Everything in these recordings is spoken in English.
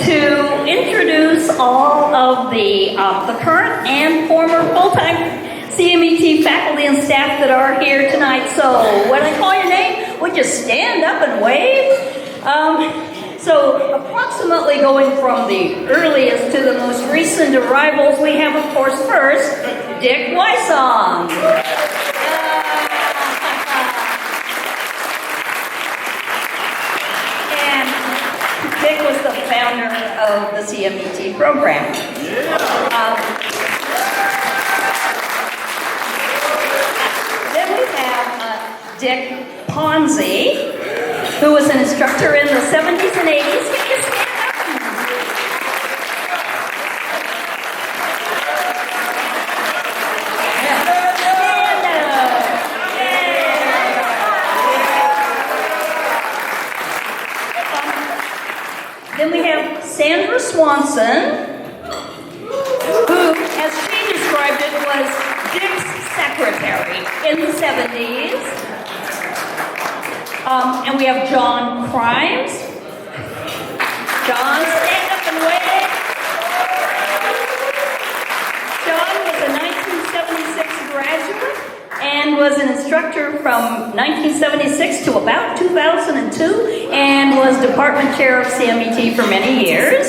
to introduce all of the current and former full-time CMET faculty and staff that are here tonight. So when I call your name, would you stand up and wave? So approximately going from the earliest to the most recent arrivals, we have, of course, first, Dick Wysong. And Dick was the founder of the CMET program. Then we have Dick Ponzi, who was an instructor in the 70s and 80s. Can you stand up? Then we have Sandra Swanson, who, as she described it, was Dick's secretary in the 70s. And we have John Crimes. John, stand up and wave. John was a 1976 graduate and was an instructor from 1976 to about 2002 and was department chair of CMET for many years.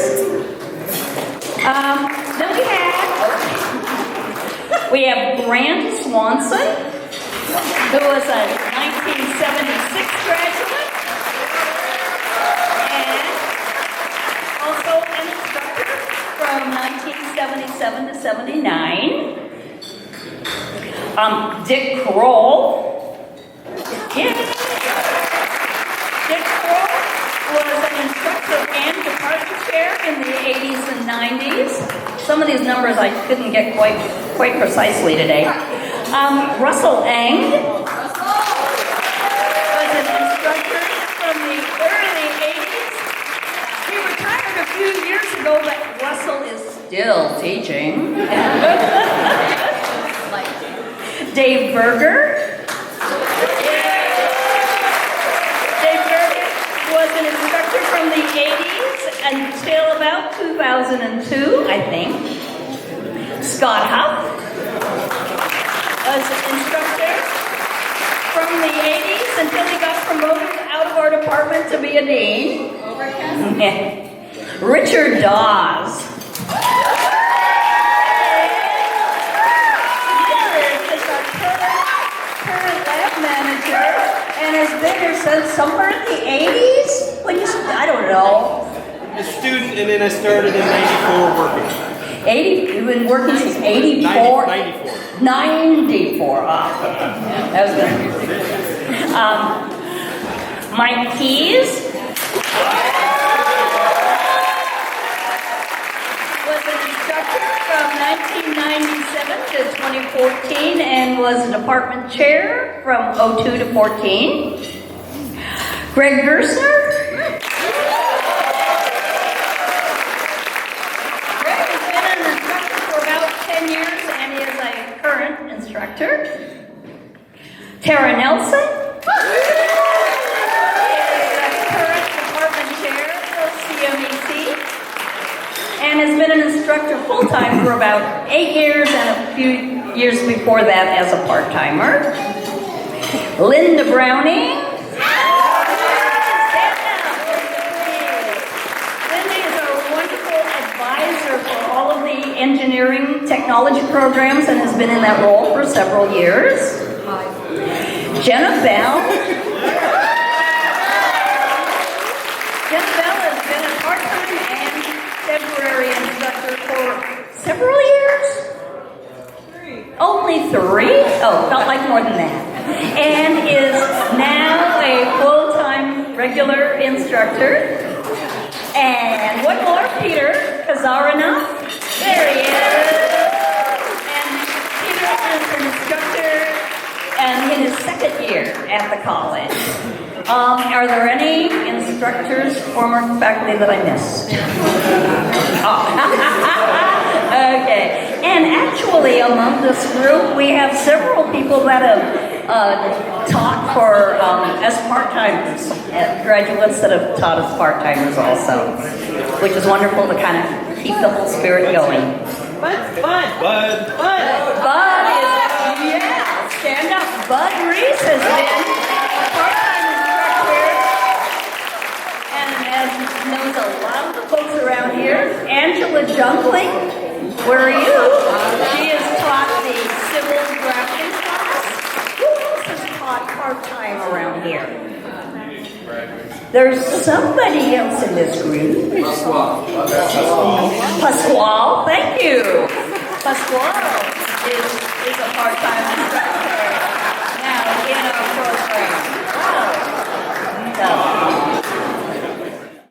Then we have Grant Swanson, who was a 1976 graduate and also an instructor from 1977 to 79. Dick Kroll. Yeah. Dick Kroll was an instructor and department chair in the 80s and 90s. Some of these numbers I couldn't get quite precisely today. Russell Eng was an instructor from the early 80s. He retired a few years ago, but Russell is still teaching. Dave Berger. Dave Berger was an instructor from the 80s until about 2002, I think. Scott Huff was an instructor from the 80s until he got promoted out of our department to be a dean. Richard Dawes. Is our current lab manager and has been here since somewhere in the 80s? I don't know. A student, and then I started in 94 working. 80, you've been working since 84? 94. 94. That was good. Mike Keys was an instructor from 1997 to 2014 and was a department chair from 02 to 14. Greg Gersner. Years and is a current instructor. Tara Nelson is a current department chair of CMET and has been an instructor full-time for about 8 years and a few years before that as a part-timer. Linda Browning. Engineering technology programs and has been in that role for several years. Jenna Bell. Jenna Bell has been a part-time and temporary instructor for several years? 3. Only 3? Oh, felt like more than that. And is now a full-time regular instructor. And one more, Peter Kazarinoff. There he is. And Peter is an instructor and in his second year at the college. Are there any instructors, former faculty that I missed? Oh. Okay. And actually among this group we have several people that have taught for as part-timers, graduates that have taught as part-timers also, which is wonderful to kind of keep the whole spirit going. Bud. Bud is, yeah, stand up. Bud Reese has been a part-time instructor and knows a lot of the folks around here. Angela Junkling, where are you? She has taught the civil drafting class. Who else has taught part-time around here? There's somebody else in this group. Pasquale, thank you. Pasquale is a part-time instructor now in our program. Wow. So,